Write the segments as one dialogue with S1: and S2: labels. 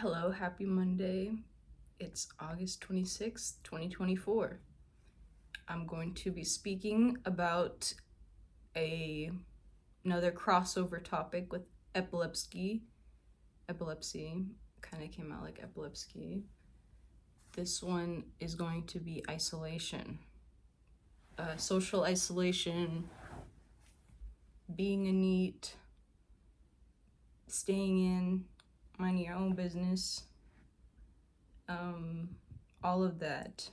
S1: Hello, happy Monday. It's August 26th, 2024. I'm going to be speaking about another crossover topic with epilepsy. Epilepsy kind of came out like epilepsy. This one is going to be isolation. Social isolation, being a NEET, staying in, minding your own business, all of that.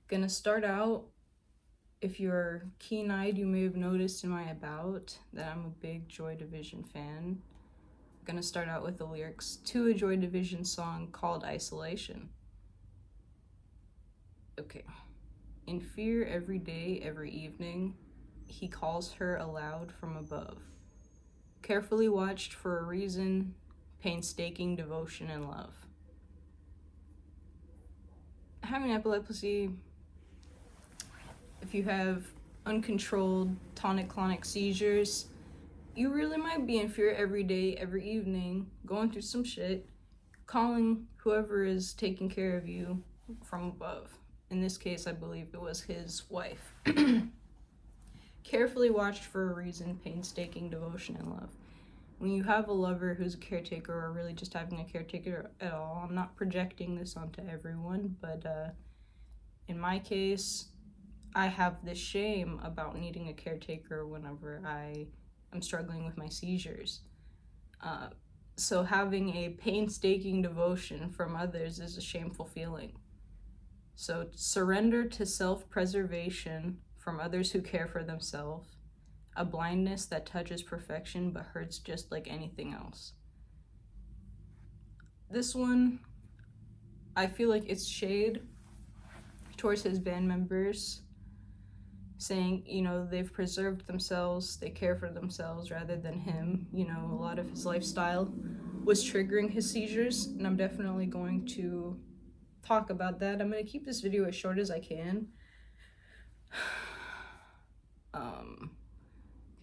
S1: Gonna start out, if you're keen-eyed, you may have noticed in my about that I'm a big Joy Division fan. Gonna start out with the lyrics to a Joy Division song called Isolation. Okay. In fear every day, every evening, he calls her aloud from above. Carefully watched for a reason, painstaking devotion and love. Having epilepsy, if you have uncontrolled tonic-clonic seizures, you really might be in fear every day, every evening, going through some shit, calling whoever is taking care of you from above. In this case, I believe it was his wife. Carefully watched for a reason, painstaking devotion and love. When you have a lover who's a caretaker, or really just having a caretaker at all, I'm not projecting this onto everyone, but in my case, I have this shame about needing a caretaker whenever I am struggling with my seizures. So having a painstaking devotion from others is a shameful feeling. So surrender to self-preservation from others who care for themselves, a blindness that touches perfection but hurts just like anything else. This one, I feel like it's shade towards his band members, saying, they've preserved themselves, they care for themselves rather than him. A lot of his lifestyle was triggering his seizures, and I'm definitely going to talk about that. I'm going to keep this video as short as I can.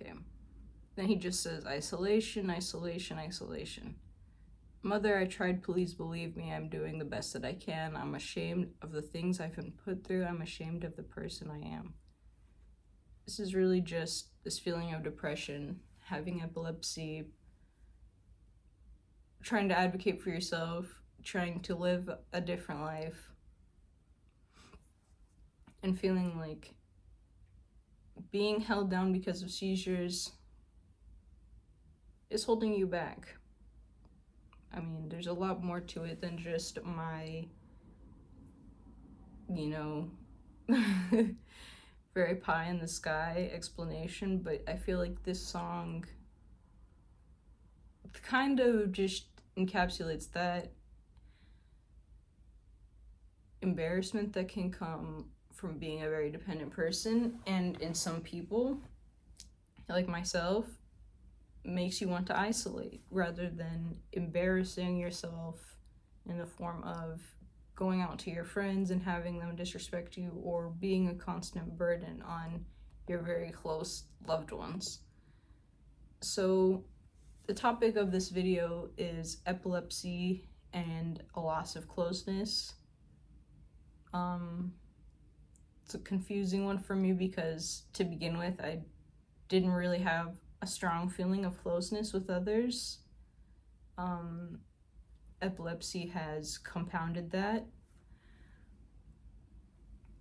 S1: Okay. Then he just says, isolation, isolation, isolation. Mother, I tried, please believe me, I'm doing the best that I can. I'm ashamed of the things I've been put through. I'm ashamed of the person I am. This is really just this feeling of depression, having epilepsy, trying to advocate for yourself, trying to live a different life, and feeling like being held down because of seizures is holding you back. I mean, there's a lot more to it than just my, very pie in the sky explanation, but I feel like this song kind of just encapsulates that embarrassment that can come from being a very dependent person, and in some people, like myself, makes you want to isolate rather than embarrassing yourself in the form of going out to your friends and having them disrespect you, or being a constant burden on your very close loved ones. So the topic of this video is epilepsy and a loss of closeness. It's a confusing one for me because, to begin with, I didn't really have a strong feeling of closeness with others. Epilepsy has compounded that.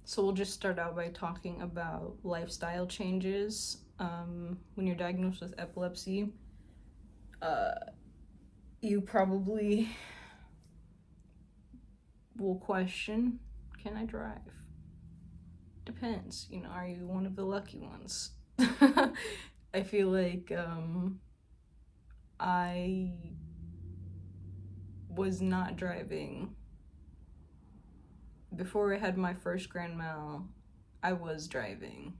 S1: So we'll just start out by talking about lifestyle changes. When you're diagnosed with epilepsy, you probably will question, can I drive? Depends, are you one of the lucky ones? I feel like I was not driving. Before I had my first grand mal, I was driving.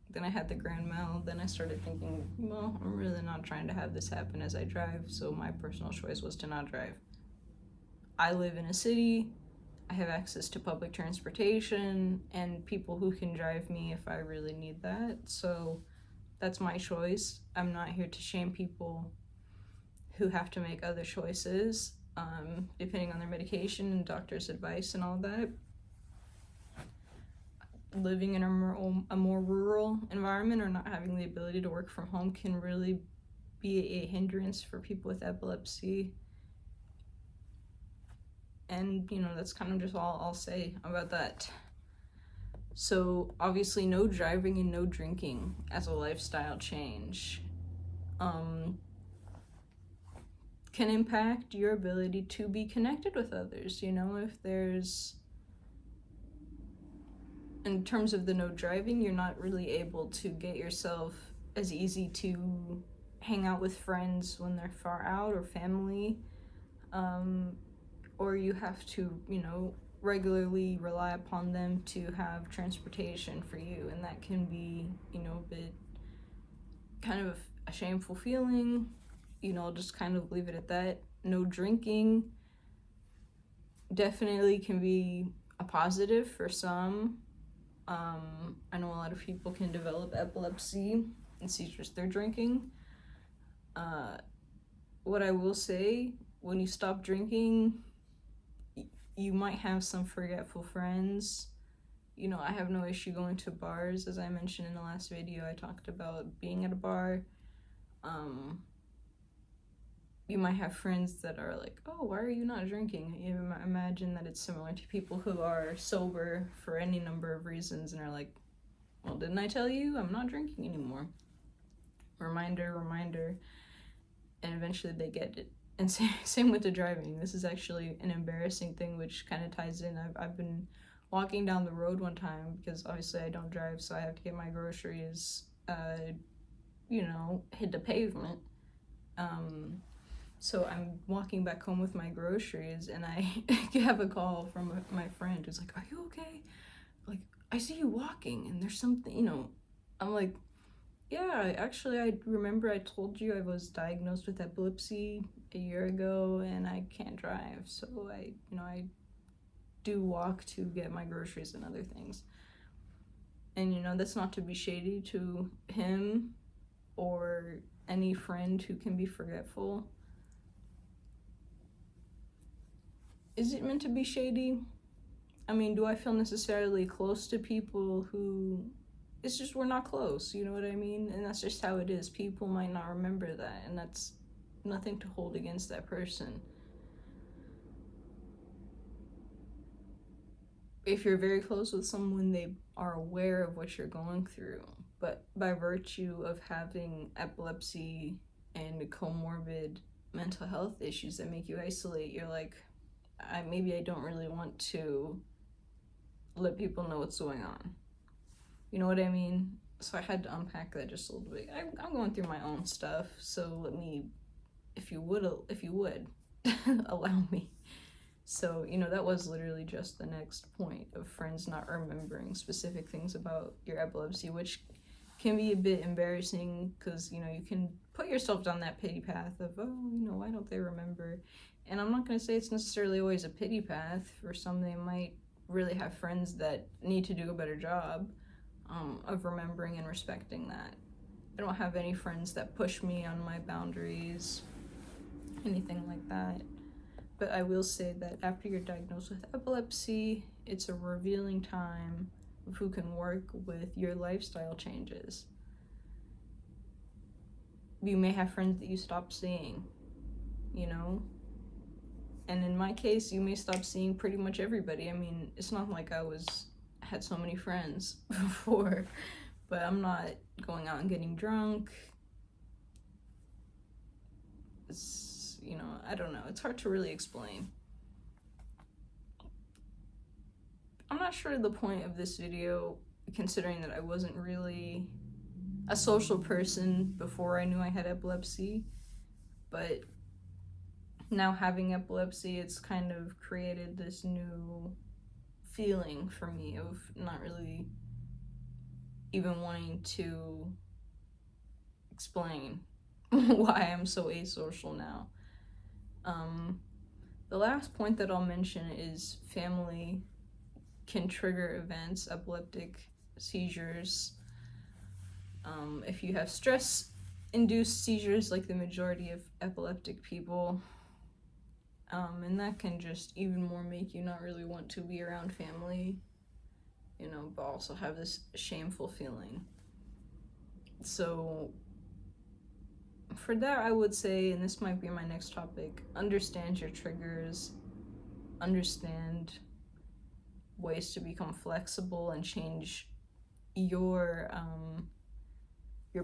S1: Then I had the grand mal, then I started thinking, well, I'm really not trying to have this happen as I drive, so my personal choice was to not drive. I live in a city, I have access to public transportation, and people who can drive me if I really need that, so that's my choice. I'm not here to shame people who have to make other choices. depending on their medication and doctor's advice and all that. Living in a more rural environment or not having the ability to work from home can really be a hindrance for people with epilepsy. And, that's kind of just all I'll say about that. So, obviously, no driving and no drinking as a lifestyle change can impact your ability to be connected with others. If there's, in terms of the no driving, you're not really able to get yourself as easy to hang out with friends when they're far out, or family, or you have to, regularly rely upon them to have transportation for you, and that can be, a bit kind of a shameful feeling. I'll just kind of leave it at that. No drinking definitely can be a positive for some. I know a lot of people can develop epilepsy and seizures through drinking. What I will say, when you stop drinking, you might have some forgetful friends. I have no issue going to bars. As I mentioned in the last video, I talked about being at a bar. You might have friends that are like, oh, why are you not drinking? You imagine that it's similar to people who are sober for any number of reasons and are like, well, didn't I tell you? I'm not drinking anymore. Reminder. And eventually they get it. And same with the driving. This is actually an embarrassing thing, which kind of ties in. I've been walking down the road one time, because obviously I don't drive, so I have to get my groceries, hit the pavement. So I'm walking back home with my groceries, and I have a call from my friend who's like, are you okay? Like, I see you walking, and there's something, I'm like, yeah, actually, I remember I told you I was diagnosed with epilepsy a year ago, and I can't drive, so I do walk to get my groceries and other things. And, that's not to be shady to him or any friend who can be forgetful. Is it meant to be shady? I mean, do I feel necessarily close to people who... It's just we're not close, you know what I mean? And that's just how it is. People might not remember that, and that's nothing to hold against that person. If you're very close with someone, they are aware of what you're going through. But by virtue of having epilepsy and comorbid mental health issues that make you isolate, you're like, maybe I don't really want to let people know what's going on. You know what I mean? So I had to unpack that just a little bit. I'm going through my own stuff, so let me, if you would, allow me. So, that was literally just the next point of friends not remembering specific things about your epilepsy, which can be a bit embarrassing, because, you can put yourself down that pity path of, why don't they remember? And I'm not going to say it's necessarily always a pity path. For some, they might really have friends that need to do a better job of remembering and respecting that. I don't have any friends that push me on my boundaries, anything like that. But I will say that after you're diagnosed with epilepsy, it's a revealing time of who can work with your lifestyle changes. You may have friends that you stop seeing, And in my case, you may stop seeing pretty much everybody. I mean, it's not like I had so many friends before, but I'm not going out and getting drunk. It's, I don't know. It's hard to really explain. I'm not sure the point of this video, considering that I wasn't really a social person before I knew I had epilepsy, but now having epilepsy, it's kind of created this new feeling for me of not really even wanting to explain why I'm so asocial now. The last point that I'll mention is family can trigger events, epileptic seizures. If you have stress-induced seizures, like the majority of epileptic people, And that can just even more make you not really want to be around family, but also have this shameful feeling. So for that, I would say, and this might be my next topic, understand your triggers, understand ways to become flexible and change your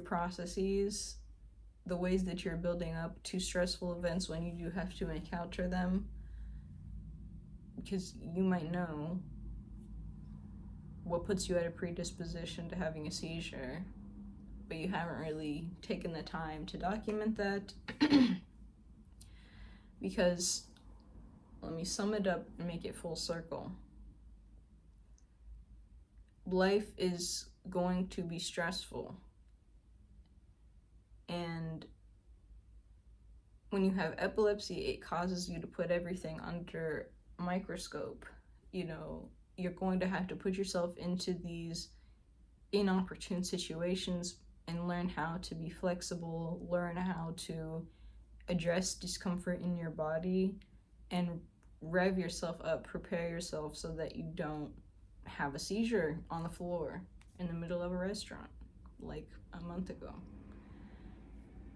S1: processes, the ways that you're building up to stressful events when you do have to encounter them, because you might know what puts you at a predisposition to having a seizure, but you haven't really taken the time to document that. Because, let me sum it up and make it full circle. Life is going to be stressful. And when you have epilepsy, it causes you to put everything under a microscope. You're going to have to put yourself into these inopportune situations and learn how to be flexible, learn how to address discomfort in your body, and rev yourself up, prepare yourself so that you don't have a seizure on the floor in the middle of a restaurant like a month ago.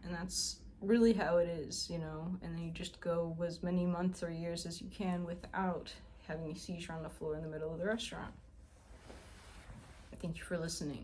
S1: And that's really how it is, and then you just go as many months or years as you can without having a seizure on the floor in the middle of the restaurant. Thank you for listening.